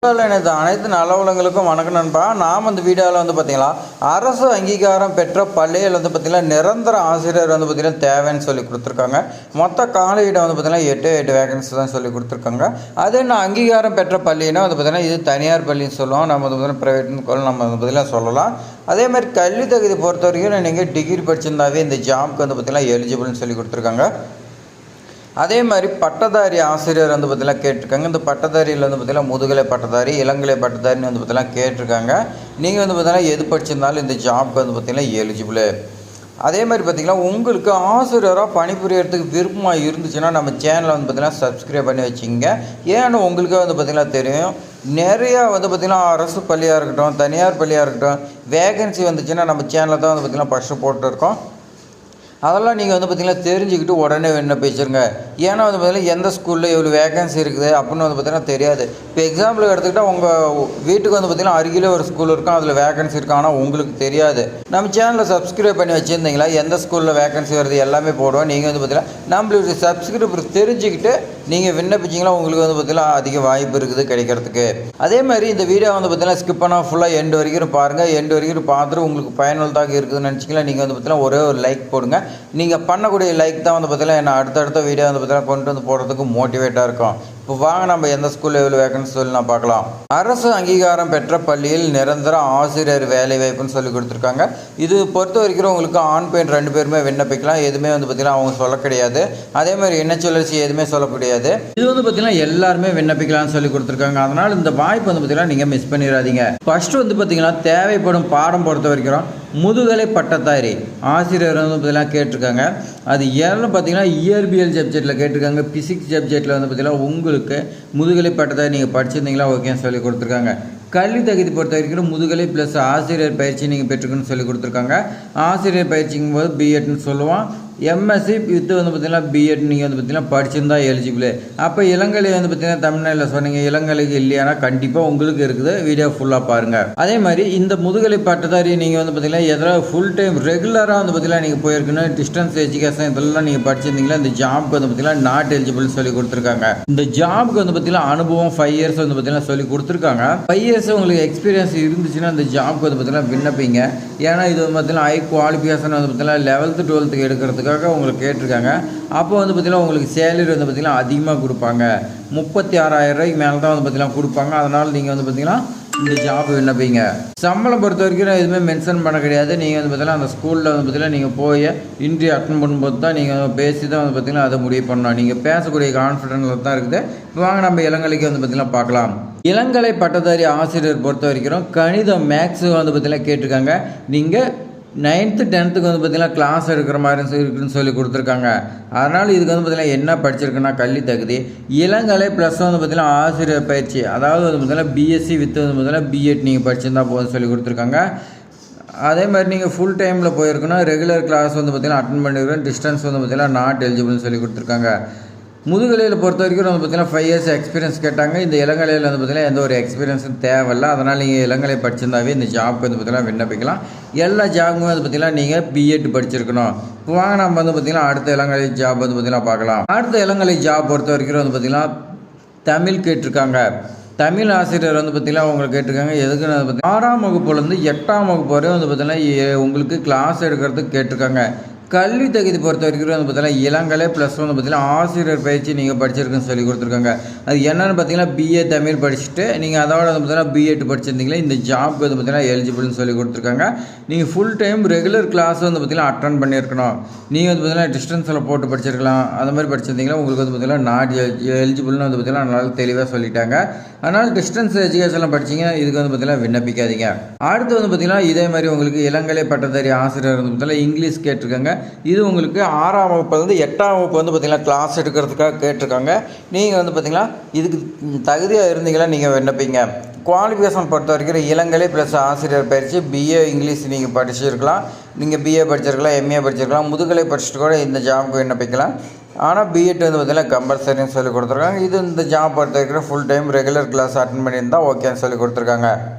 எனது அனைத்து நலவளங்களுக்கும் வணக்கம் நண்பா. நாம் இந்த வீடியோவில் பார்த்தீங்கன்னா அரசு அங்கீகாரம் பெற்ற பள்ளியில் பார்த்தீங்கன்னா நிரந்தர ஆசிரியர் பார்த்தீங்கன்னா தேவைன்னு சொல்லி கொடுத்துருக்காங்க. மொத்த காலியிடம் பார்த்தீங்கன்னா 8 வேகன்சி தான் சொல்லி கொடுத்துருக்காங்க. அது என்ன அங்கீகாரம் பெற்ற பள்ளின்னா பார்த்தீங்கன்னா இது தனியார் பள்ளின்னு சொல்லுவோம். நம்ம பார்த்தீங்கன்னா ப்ரைவேட்னு நம்ம பார்த்தீங்கன்னா சொல்லலாம். அதே மாதிரி கல்வி தகுதி பொறுத்த வரைக்கும் நீங்கள் டிகிரி படிச்சிருந்தாவே இந்த ஜாப்க்கு பார்த்தீங்கன்னா எலிஜிபிள்னு சொல்லி கொடுத்துருக்காங்க. அதே மாதிரி பட்டதாரி ஆசிரியர் பார்த்தீங்கன்னா கேட்டிருக்காங்க. இந்த பட்டதாரியில் பார்த்தீங்கன்னா முதுகலை பட்டதாரி, இளங்கலை பட்டதாரின்னு பார்த்தீங்கன்னா கேட்டிருக்காங்க. நீங்கள் பார்த்தீங்கன்னா எது படிச்சிருந்தாலும் இந்த ஜாப்க்கு பார்த்தீங்கன்னா எலிஜிபிள். அதே மாதிரி பார்த்திங்கன்னா உங்களுக்கு ஆசிரியராக பணிபுரியறதுக்கு விருப்பமாக இருந்துச்சுன்னா நம்ம சேனலை பார்த்தீங்கன்னா சப்ஸ்கிரைப் பண்ணி வச்சுங்க. ஏன்னா உங்களுக்கே பார்த்திங்கன்னா தெரியும், நிறையா பார்த்திங்கன்னா அரசு பள்ளியாக இருக்கட்டும், தனியார் பள்ளியாக இருக்கட்டும், வேகன்சி வந்துச்சுன்னா நம்ம சேனலில் தான் பார்த்திங்கன்னா ஃபஸ்ட்டு போட்டுருக்கோம். அதெல்லாம் நீங்கள் பார்த்திங்கன்னா தெரிஞ்சுக்கிட்டு உடனே விண்ணப்பிச்சிருங்க. ஏன்னா பார்த்திங்கன்னா எந்த ஸ்கூலில் எவ்வளோ வேகன்சி இருக்குது அப்படின்னு பார்த்திங்கன்னா தெரியாது. இப்போ எக்ஸாம்பிளுக்கு எடுத்துக்கிட்டால் உங்கள் வீட்டுக்கு பார்த்திங்கன்னா அருகிலே ஒரு ஸ்கூல் இருக்கும், அதில் வேகன்சி இருக்கும், ஆனால் உங்களுக்கு தெரியாது. நம்ம சேனலில் சப்ஸ்கிரைப் பண்ணி வச்சுருந்தீங்களா எந்த ஸ்கூலில் வேகன்சி வருது எல்லாமே போடுவோம். நீங்கள் பார்த்திங்கன்னா நம்மளுடைய சப்ஸ்கிரைபர் தெரிஞ்சுக்கிட்டு நீங்கள் விண்ணப்பிச்சிங்களா உங்களுக்கு பார்த்திங்கன்னா அதிக வாய்ப்பு இருக்குது கிடைக்கிறதுக்கு. அதே மாதிரி இந்த வீடியோ பார்த்திங்கன்னா ஸ்கிப் பண்ணால் ஃபுல்லாக எண்டு வரைக்கும் பாருங்கள். எண்டு வரைக்கும் பார்த்துட்டு உங்களுக்கு பயனுள்ளதாக இருக்குதுன்னு நினச்சிங்களா நீங்கள் பார்த்திங்கன்னா ஒரே ஒரு லைக் போடுங்க. நீங்கள் பண்ணக்கூடிய லைக் தான் பார்த்திங்கன்னா என்ன அடுத்தடுத்த வீடியோ பார்த்திங்கன்னா கொண்டு வந்து போடுறதுக்கு மோட்டிவேட்டாக இருக்கும். இப்போ வாங்க நம்ம எந்த ஸ்கூலில் எவ்வளோ வேகன்சி சொல்லி நான் பார்க்கலாம். அரசு அங்கீகாரம் பெற்ற பள்ளியில் நிரந்தர ஆசிரியர் வேலை வாய்ப்புன்னு சொல்லி கொடுத்துருக்காங்க. இது பொறுத்த வரைக்கும் உங்களுக்கு ஆண் பெண் 2 பேருமே விண்ணப்பிக்கலாம். எதுவுமே பார்த்திங்கன்னா அவங்க சொல்ல கிடையாது. அதே மாதிரி என்ன சொல்லி எதுவுமே சொல்ல முடியாது. இது பார்த்திங்கன்னா எல்லாருமே விண்ணப்பிக்கலாம்னு சொல்லி கொடுத்துருக்காங்க. அதனால் இந்த வாய்ப்பு பார்த்திங்கன்னா நீங்கள் மிஸ் பண்ணிடாதீங்க. ஃபஸ்ட்டு பார்த்திங்கன்னா தேவைப்படும் பாடம் பொறுத்த வரைக்கும் முதுகலை பட்டதாரி ஆசிரியர் பார்த்திங்கன்னா கேட்டிருக்காங்க. அது ஏன்னு பார்த்திங்கன்னா இயற்பியல் சப்ஜெக்டில் கேட்டிருக்காங்க. பிசிக்ஸ் சப்ஜெக்டில் பார்த்திங்கன்னா உங்களுக்கு முதுகலை பட்டதாரி நீங்கள் படிச்சிருந்தீங்களா ஓகேன்னு சொல்லி கொடுத்துருக்காங்க. கல்வி தகுதி பொறுத்த வரைக்கும் முதுகலை ப்ளஸ் ஆசிரியர் பயிற்சி நீங்கள் பெற்றுக்கணும்னு சொல்லி கொடுத்துருக்காங்க. ஆசிரியர் பயிற்சிங்கும் போது பிஎட்னு சொல்லுவோம். எம்எஸ்சி வித்து பார்த்திங்கன்னா பிஎட் நீங்கள் பார்த்திங்கன்னா படிச்சிருந்தா எலிஜிபிள். அப்போ இளங்கலை பார்த்திங்கன்னா தமிழ்நாட்டில் சொன்னீங்க, இளங்கலைக்கு இல்லையானா கண்டிப்பாக உங்களுக்கு இருக்குது. வீடியோ ஃபுல்லாக பாருங்கள். அதே மாதிரி இந்த முதுகலை பட்டதாரி நீங்கள் பார்த்திங்கன்னா எதாவது ஃபுல் டைம் ரெகுலராக பார்த்திங்கன்னா நீங்கள் போயிருக்கணும், டிஸ்டன்ஸ் எஜுகேஷன் இதெல்லாம் நீங்கள் படிச்சிருந்தீங்களா இந்த ஜாப்க்கு பார்த்திங்கன்னா நாட் எலிஜிபிள் சொல்லி கொடுத்துருக்காங்க. இந்த ஜாப்க்கு பார்த்திங்கன்னா அனுபவம் 5 இயர்ஸ் பார்த்திங்கன்னா சொல்லி கொடுத்துருக்காங்க. 5 இயர்ஸ் உங்களுக்கு எக்ஸ்பீரியன்ஸ் இருந்துச்சுன்னா இந்த ஜாப்க்கு பார்த்திங்கன்னா விண்ணப்பிங்க. ஏன்னா இது பார்த்திங்கன்னா ஹை குவாலிஃபிகேஷன் பார்த்திங்கன்னா 11th 12th எடுக்கிறதுக்கு உங்களுக்கு கேட்டிருக்காங்க. அப்போ பார்த்திங்கன்னா உங்களுக்கு சேலரி பார்த்திங்கன்னா அதிகமாக கொடுப்பாங்க. 36,000 ரூபாய்க்கு மேலே தான் பார்த்திங்கன்னா கொடுப்பாங்க. அதனால் நீங்கள் பார்த்திங்கன்னா இந்த ஜாப் விண்ணப்பிங்க. சம்பளம் பொறுத்த வரைக்கும் எதுவுமே மென்ஷன் பண்ண கிடையாது. நீங்கள் பார்த்திங்கன்னா அந்த ஸ்கூலில் பார்த்திங்கன்னா நீங்கள் போய் இன்டர்வியூ அட்டன் பண்ணும்போது தான் நீங்கள் பேசி தான் பார்த்திங்கன்னா அதை முடிவு பண்ணணும். நீங்கள் பேசக்கூடிய கான்ஃபிடென்ஸில் தான் இருக்குது. வாங்க நம்ம இளங்கலைக்கு பார்த்திங்கன்னா பார்க்கலாம். இளங்கலை பட்டதாரி ஆசிரியர் பொறுத்த வரைக்கும் கணிதம் மேக்ஸ் பார்த்திங்கன்னா கேட்டிருக்காங்க. நீங்கள் 9th 10th பார்த்திங்கன்னா கிளாஸ் எடுக்கிற மாதிரி இருக்குதுன்னு சொல்லி கொடுத்துருக்காங்க. அதனால் இதுக்கு பார்த்திங்கன்னா என்ன படிச்சிருக்குன்னா கல்வி தகுதி இளங்கலை ப்ளஸ் பார்த்திங்கன்னா ஆசிரியர் பயிற்சி, அதாவது பார்த்திங்கன்னா பிஎஸ்சி வித் பார்த்திங்கன்னா பிஎட் நீங்கள் படிச்சிருந்தா போதும் சொல்லி கொடுத்துருக்காங்க. அதே மாதிரி நீங்கள் ஃபுல் டைமில் போயிருக்கணும், ரெகுலர் கிளாஸ் பார்த்திங்கன்னா அட்டன் பண்ணிருக்கணும், டிஸ்டன்ஸ் பார்த்திங்கன்னா நாட் எலிஜிபிள்னு சொல்லி கொடுத்துருக்காங்க. முதுகலையில் பொறுத்த வரைக்கும் பார்த்திங்கன்னா 5 இயர்ஸ் எக்ஸ்பீரியன்ஸ் கேட்டாங்க. இந்த இளங்கலையில் பார்த்திங்கன்னா எந்த ஒரு எக்ஸ்பீரியன்ஸும் தேவையில்லை. அதனால் நீங்கள் இளங்கலை படிச்சிருந்தாவே இந்த ஜாப்க்கு பார்த்திங்கன்னா விண்ணப்பிக்கலாம். எல்லா ஜாபுமே பார்த்திங்கன்னா நீங்கள் பிஎட் படிச்சிருக்கணும். இப்போ வாங்க நம்ம பார்த்திங்கன்னா அடுத்த இளங்கலை ஜாப் பார்த்திங்கன்னா பார்க்கலாம். அடுத்த இளங்கலை ஜாப் பொறுத்த வரைக்கும் பார்த்திங்கன்னா தமிழ் கேட்டிருக்காங்க. தமிழ் ஆசிரியர் பார்த்திங்கன்னா உங்களுக்கு கேட்டிருக்காங்க. எதுக்குன்னு பார்த்திங்கன்னா 6ஆம் வகுப்புலேருந்து 8ஆம் வகுப்பு வரை பார்த்திங்கன்னா உங்களுக்கு கிளாஸ் எடுக்கிறதுக்கு கேட்டிருக்காங்க. கல்வி தகுதி பொறுத்த வரைக்கும் பார்த்திங்கன்னா இளங்கலை ப்ளஸ் பார்த்திங்கன்னா ஆசிரியர் பயிற்சி நீங்கள் படிச்சிருக்குன்னு சொல்லி கொடுத்துருக்காங்க. அது என்னென்னு பார்த்தீங்கன்னா பிஏ தமிழ் படிச்சுட்டு நீங்கள் அதோட பார்த்திங்கன்னா பிஎட் படிச்சிருந்தீங்களா இந்த ஜாப்க்கு பார்த்திங்கன்னா எலிஜிபிள்னு சொல்லி கொடுத்துருக்காங்க. நீங்கள் ஃபுல் டைம் ரெகுலர் கிளாஸ் பார்த்திங்கன்னா அட்டன் பண்ணியிருக்கணும். நீங்கள் பார்த்திங்கன்னா டிஸ்டன்ஸில் போட்டு படிச்சிருக்கலாம். அது மாதிரி படிச்சிருந்தீங்களா உங்களுக்கு பார்த்திங்கன்னா நாட் எலிஜிபிள்னு பார்த்திங்கன்னா நல்லா தெளிவாக சொல்லிட்டாங்க. அதனால் டிஸ்டன்ஸ் எஜுகேஷனில் படிச்சிங்க இதுக்கு பார்த்திங்கன்னா விண்ணப்பிக்காதீங்க. அடுத்து பார்த்திங்கன்னா இதே மாதிரி உங்களுக்கு இளங்கலை பட்டதாரி ஆசிரியர் பார்த்திங்கன்னா இங்கிலீஷ் கேட்டிருக்காங்க. இது உங்களுக்கு 6ஆம் வகுப்புலேருந்து 8ஆம் வகுப்பு பார்த்திங்கன்னா கிளாஸ் எடுக்கிறதுக்காக கேட்டிருக்காங்க. நீங்கள் பார்த்திங்கன்னா இதுக்கு தகுதியாக இருந்தீங்களா நீங்கள் விண்ணப்பிங்க. குவாலிஃபிகேஷன் பொறுத்த வரைக்கும் இளங்கலை ப்ளஸ் ஆசிரியர் பயிற்சி பிஏ இங்கிலீஷ் நீங்கள் படிச்சிருக்கலாம். நீங்கள் பிஏ படிச்சிருக்கலாம், எம்ஏ படிச்சிருக்கலாம், முதுகலை படிச்சுட்டு கூட இந்த ஜாபுக்கு விண்ணப்பிக்கலாம். ஆனால் பிஎட் வந்து பார்த்திங்கன்னா கம்பல்சரின்னு சொல்லி கொடுத்துருக்காங்க. இது இந்த ஜாப் பொறுத்த வரைக்கும் full time regular class attend பண்ணியிருந்தால் ஓகேன்னு சொல்லி கொடுத்துருக்காங்க.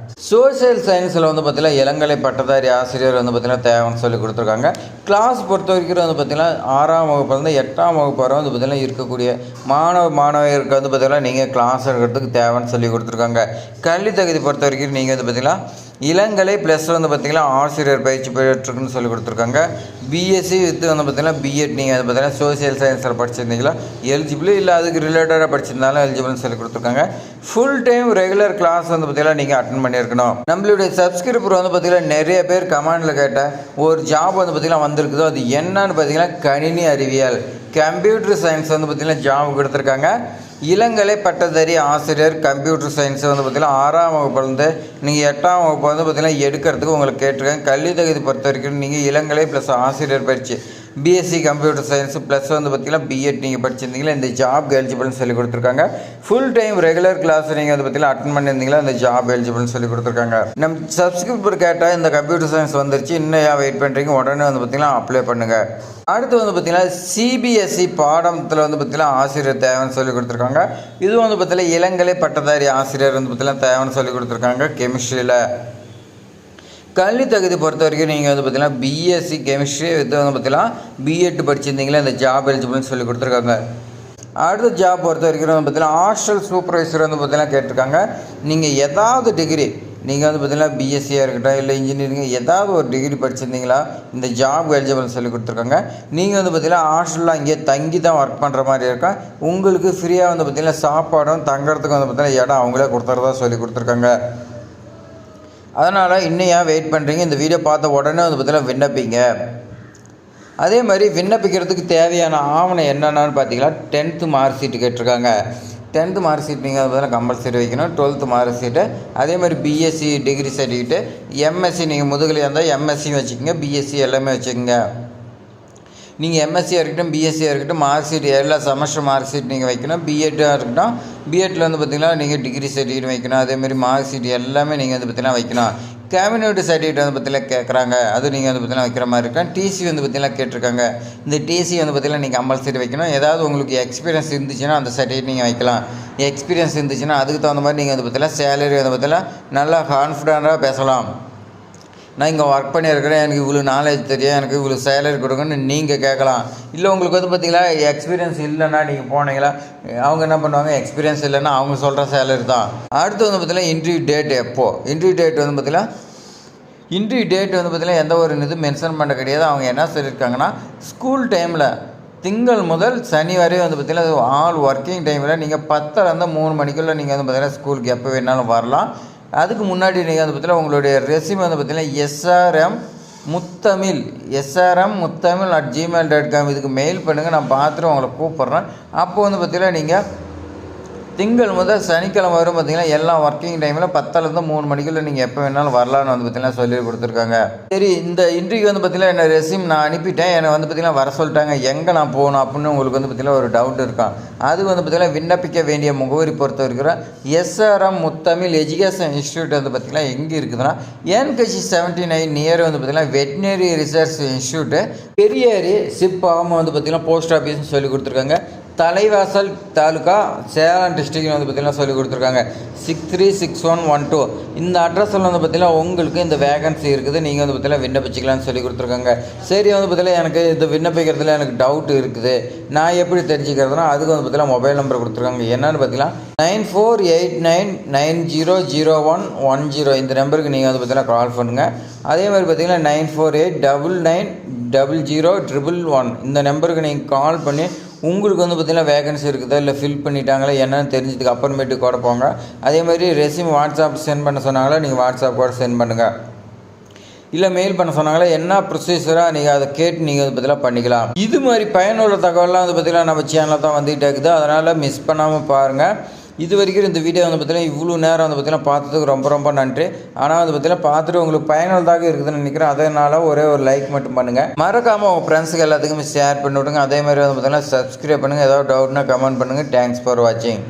சோஷியல் சயின்ஸில் வந்து பார்த்திங்கன்னா இளங்கலை பட்டதாரி ஆசிரியர் வந்து பார்த்திங்கன்னா தேவைன்னு சொல்லி கொடுத்துருக்காங்க. கிளாஸ் பொறுத்த வரைக்கும் வந்து பார்த்திங்கன்னா 6ஆம் வகுப்புலேருந்து 8ஆம் வகுப்பு வரை வந்து பார்த்திங்கன்னா இருக்கக்கூடிய மாணவருக்கு வந்து பார்த்திங்கன்னா நீங்கள் கிளாஸ் எடுக்கிறதுக்கு தேவைன்னு சொல்லி கொடுத்துருக்காங்க. கல்வி தகுதி பொறுத்த வரைக்கும் நீங்கள் வந்து பார்த்திங்கன்னா இளங்கலை ப்ளஸ் வந்து பார்த்திங்கன்னா ஆசிரியர் பயிற்சி பெற்றுக்குன்னு சொல்லி கொடுத்துருக்காங்க. பிஎஸ்சி வித் வந்து பார்த்திங்கன்னா பிஎட் நீங்கள் வந்து பார்த்திங்கன்னா சோஷியல் சயின்ஸில் படிச்சிருந்தீங்களா எலிஜிபிள், இல்லை அதுக்கு ரிலேட்டடாக படிச்சிருந்தாலும் எலிஜிபிள்னு சொல்லி கொடுத்துருக்காங்க. ஃபுல் டைம் ரெகுலர் கிளாஸ் வந்து பார்த்திங்கன்னா நீங்கள் அட்டன் பண்ணியிருக்கணும். நம்மளுடைய சப்ஸ்கிரைபர் வந்து பார்த்திங்கன்னா நிறைய பேர் கமெண்டில் கேட்ட ஒரு ஜாப் வந்து பார்த்திங்கன்னா வந்திருக்குதோ அது என்னன்னு பார்த்திங்கன்னா கணினி அறிவியல் கம்ப்யூட்டர் சயின்ஸ் வந்து பார்த்திங்கன்னா ஜாப் கொடுத்துருக்காங்க. இளங்கலை பட்டதாரி ஆசிரியர் கம்ப்யூட்டர் சயின்ஸ் வந்து பார்த்திங்கன்னா 6ஆம் வகுப்புலேருந்து நீங்கள் 8ஆம் வகுப்பு வந்து பார்த்திங்கன்னா எடுக்கிறதுக்கு உங்களுக்கு கேட்டிருக்காங்க. கல்வி தகுதி பொறுத்த வரைக்கும் நீங்கள் இளங்கலை ப்ளஸ் ஆசிரியர் பயிற்சி பிஎஸ்சி கம்ப்யூட்டர் சயின்ஸ் ப்ளஸ் வந்து பார்த்திங்கன்னா பிஎட் நீங்கள் படிச்சிருந்தீங்களா இந்த ஜாப் எலிஜிபிள்னு சொல்லி கொடுத்துருக்காங்க. ஃபுல் டைம் ரெகுலர் கிளாஸ் நீங்கள் வந்து பார்த்திங்கன்னா அட்டன் பண்ணியிருந்தீங்களா இந்த ஜாப் எலிஜிபிள்னு சொல்லி கொடுத்துருக்காங்க. நம்ம சப்ஸ்கிரைபர் கேட்டால் இந்த கம்ப்யூட்டர் சயின்ஸ் வந்துருச்சு, இன்னும் ஏன் வெயிட் பண்ணுறீங்க, உடனே வந்து பார்த்திங்கன்னா அப்ளை பண்ணுங்கள். அடுத்து வந்து பார்த்திங்கன்னா சிபிஎஸ்சி பாடத்தில் வந்து பார்த்திங்கன்னா ஆசிரியர் தேவைன்னு சொல்லி கொடுத்துருக்காங்க. இது வந்து பார்த்திங்கன்னா இளங்கலை பட்டதாரி ஆசிரியர் வந்து பார்த்திங்கன்னா தேவைன்னு சொல்லி கொடுத்துருக்காங்க. கெமிஸ்ட்ரியில் கல்வி தகுதி பொறுத்த வரைக்கும் நீங்கள் வந்து பார்த்திங்கன்னா பிஎஸ்சி கெமிஸ்ட்ரி வித் வந்து பார்த்திங்கன்னா பிஎட் படிச்சிருந்தீங்களா இந்த ஜாப் எலிஜிபிள்னு சொல்லி கொடுத்துருக்காங்க. அடுத்த ஜாப் பொறுத்த வரைக்கும் வந்து பார்த்திங்கன்னா ஹாஸ்டல் சூப்பர்வைசர் வந்து பார்த்திங்கன்னா கேட்டிருக்காங்க. நீங்கள் ஏதாவது டிகிரி நீங்கள் வந்து பார்த்திங்கன்னா பிஎஸ்சியாக இருக்கட்டும் இல்லை இன்ஜினியரிங் ஏதாவது ஒரு டிகிரி படிச்சிருந்தீங்களா இந்த ஜாப் எலிஜிபிள்னு சொல்லி கொடுத்துருக்காங்க. நீங்கள் வந்து பார்த்திங்கன்னா ஹாஸ்டலில் அங்கேயே தங்கி தான் ஒர்க் பண்ணுற மாதிரி இருக்கும். உங்களுக்கு ஃப்ரீயாக வந்து பார்த்திங்கன்னா சாப்பாடும் தங்குறதுக்கு வந்து பார்த்திங்கன்னா இடம் அவங்களே கொடுத்துறதா சொல்லி கொடுத்துருக்காங்க. அதனால் இன்னும் ஏன் வெயிட் பண்ணுறீங்க, இந்த வீடியோ பார்த்த உடனே வந்து பார்த்திங்கன்னா விண்ணப்பிங்க. அதே மாதிரி விண்ணப்பிக்கிறதுக்கு தேவையான ஆவணம் என்னென்னு பார்த்தீங்கன்னா 10th மார்க் ஷீட்டு கேட்டிருக்காங்க. 10th மார்க் ஷீட் நீங்கள் வந்து பார்த்தீங்கன்னா கம்பல்சரி வைக்கணும். 12th மார்க் ஷீட்டு, அதே மாதிரி பிஎஸ்சி டிகிரி சர்டிஃபிகேட்டு, எம்எஸ்சி நீங்கள் முதுகலையாக இருந்தால் எம்எஸ்சியும் வச்சுக்கோங்க, பிஎஸ்சி எல்லாமே வச்சுக்கோங்க. நீங்கள் எம்எஸ்சியாக இருக்கட்டும் பிஎஸ்சியாக இருக்கட்டும் மார்க் ஷீட் எல்லா செமஸ்டர் மார்க் ஷீட் நீங்கள் வைக்கணும். பிஎட்டாக இருக்கட்டும் பிஎட்டில் வந்து பார்த்திங்கன்னா நீங்கள் டிகிரி சர்டிஃபிகேட் வைக்கணும். அதேமாதிரி மார்க் ஷீட் எல்லாமே நீங்கள் வந்து பார்த்திங்கன்னா வைக்கணும். கம்யூனிட்டி சர்டிஃபிகேட் வந்து பார்த்திங்கன்னா கேட்குறாங்க, அது நீங்கள் வந்து பார்த்திங்கன்னா வைக்கிற மாதிரி இருக்கும். டிசி வந்து பார்த்திங்கன்னா கேட்டிருக்காங்க. இந்த டிசி வந்து பார்த்திங்கன்னா நீங்கள் கம்பல்சரி வைக்கணும். ஏதாவது உங்களுக்கு எக்ஸ்பீரியன்ஸ் இருந்துச்சுன்னா அந்த சர்டிஃபிகேட் நீங்கள் வைக்கலாம். எக்ஸ்பீரியன்ஸ் இருந்துச்சுன்னா அதுக்கு தகுந்த மாதிரி நீங்கள் வந்து பார்த்திங்கன்னா சேலரி வந்து பார்த்திங்கன்னா நல்லா கான்ஃபிடென்ட்டாக பேசலாம். நான் இங்கே ஒர்க் பண்ணியிருக்கிறேன், எனக்கு இவ்வளோ நாலேஜ் தெரியும், எனக்கு இவ்வளோ சேலரி கொடுங்கன்னு நீங்கள் கேட்கலாம். இல்லை உங்களுக்கு வந்து பார்த்திங்கன்னா எக்ஸ்பீரியன்ஸ் இல்லைன்னா நீங்கள் போனீங்களா அவங்க என்ன பண்ணுவாங்க, எக்ஸ்பீரியன்ஸ் இல்லைன்னா அவங்க சொல்கிற சேலரி தான். அடுத்து வந்து பார்த்திங்கன்னா இன்டர்வியூ டேட் எப்போது, இன்டர்வியூ டேட் வந்து பார்த்திங்கன்னா வந்து பார்த்திங்கன்னா எந்த ஒரு இது மென்ஷன் பண்ண கிடையாது. அவங்க என்ன சொல்லியிருக்காங்கன்னா ஸ்கூல் டைமில் திங்கள் முதல் சனி வரை வந்து பார்த்திங்கன்னா ஆல் ஒர்க்கிங் டைமில் நீங்கள் 10லேருந்து 3 மணிக்குள்ளே நீங்கள் வந்து பார்த்திங்கன்னா ஸ்கூலுக்கு எப்போ வேணாலும் வரலாம். அதுக்கு முன்னாடி நீங்கள் வந்து பார்த்திங்கன்னா உங்களுடைய ரெஸ்யூம் வந்து பார்த்திங்கன்னா srmmutthamil@gmail.com இதுக்கு மெயில் பண்ணுங்கள். நான் பார்த்துட்டு உங்களை கூப்பிட்றேன். அப்போ வந்து பார்த்திங்கன்னா நீங்கள் திங்கள் முதல் சனிக்கிழமை வரும் பார்த்திங்கன்னா எல்லா ஒர்க்கிங் டைமில் 10லேருந்து 3 மணிக்குள்ளே நீங்கள் எப்போ வேணாலும் வரலான்னு வந்து பார்த்திங்கன்னா சொல்லி கொடுத்துருக்காங்க. சரி, இந்த இன்டர்வியூ வந்து பார்த்திங்கன்னா என்ன ரெஸ்யூம் நான் அனுப்பிட்டேன், எனக்கு வந்து பார்த்திங்கன்னா வர சொல்லிட்டாங்க, எங்கே நான் போகணும் அப்படின்னு உங்களுக்கு வந்து பார்த்திங்கன்னா ஒரு டவுட் இருக்கும். அது வந்து பார்த்திங்கன்னா விண்ணப்பிக்க வேண்டிய முகவரி பொறுத்த வரைக்கும் எஸ்ஆர்எம் முத்தமிழ் எஜுகேஷன் இன்ஸ்டியூட் வந்து பார்த்திங்கன்னா எங்கே இருக்குதுன்னா NKC 79 நியர் வந்து பார்த்திங்கன்னா வெட்டினரி ரிசர்ச் இன்ஸ்டியூட்டு பெரியேரி சிப்பாம் வந்து பார்த்திங்கன்னா போஸ்ட் ஆஃபீஸ்னு சொல்லி கொடுத்துருக்காங்க. தலைவாசல் தாலுக்கா சேலம் டிஸ்ட்ரிக்ட் வந்து பார்த்திங்கன்னா சொல்லி கொடுத்துருக்காங்க 636112. இந்த அட்ரஸில் வந்து பார்த்திங்கன்னா உங்களுக்கு இந்த வேகன்சி இருக்குது, நீங்கள் வந்து பார்த்திங்கன்னா விண்ணப்பிச்சிக்கலாம்னு சொல்லி கொடுத்துருக்காங்க. சரி வந்து பார்த்திங்கன்னா எனக்கு இது விண்ணப்பிக்கிறதுல எனக்கு டவுட் இருக்குது, நான் எப்படி தெரிஞ்சுக்கிறதுனா அதுக்கு வந்து பார்த்திங்கன்னா மொபைல் நம்பர் கொடுத்துருக்காங்க. என்னென்னு பார்த்திங்கன்னா 9489900110 இந்த நம்பருக்கு நீங்கள் வந்து பார்த்திங்கன்னா கால் பண்ணுங்கள். அதே மாதிரி பார்த்திங்கன்னா 9489990011 இந்த நம்பருக்கு நீங்கள் கால் பண்ணி உங்களுக்கு வந்து பார்த்திங்கன்னா வேகன்சி இருக்குதா இல்லை ஃபில் பண்ணிட்டாங்களா என்னென்னு தெரிஞ்சதுக்கு அப்புறமேட்டு கூட போங்க. அதே மாதிரி ரெஸ்யூம் வாட்ஸ்அப் சென்ட் பண்ண சொன்னாங்களா நீங்கள் வாட்ஸ்அப் கூட சென்ட் பண்ணுங்கள். இல்லை மெயில் பண்ண சொன்னாங்களா என்ன ப்ரொசீஜராக நீங்கள் அதை கேட்டு நீங்கள் வந்து பார்த்திங்கன்னா பண்ணிக்கலாம். இது மாதிரி பயனுள்ள தகவலாம் வந்து பார்த்திங்கன்னா நம்ம சேனலில் தான் வந்துகிட்டே இருக்குது, அதனால் மிஸ் பண்ணாமல் பாருங்கள். இது வரைக்கும் இந்த வீடியோ வந்து பார்த்திங்கன்னா இவ்வளோ நேரம் வந்து பார்த்திங்கன்னா பார்த்ததுக்கு ரொம்ப ரொம்ப நன்றி. ஆனால் வந்து பார்த்திங்கன்னா பார்த்துட்டு உங்களுக்கு பயனுள்ளதாக இருக்குதுன்னு நினைக்கிறேன். அதனால் ஒரே ஒரு லைக் மட்டும் பண்ணுங்கள். மறக்காமல் உங்கள் ஃப்ரெண்ட்ஸுக்கு எல்லாத்துக்குமே ஷேர் பண்ணி விடுங்க. அதே மாதிரி வந்து பார்த்திங்கன்னா சப்ஸ்கிரைப் பண்ணுங்கள். ஏதாவது டவுட்னா கமெண்ட் பண்ணுங்கள். தேங்க்ஸ் ஃபார் வாட்சிங்.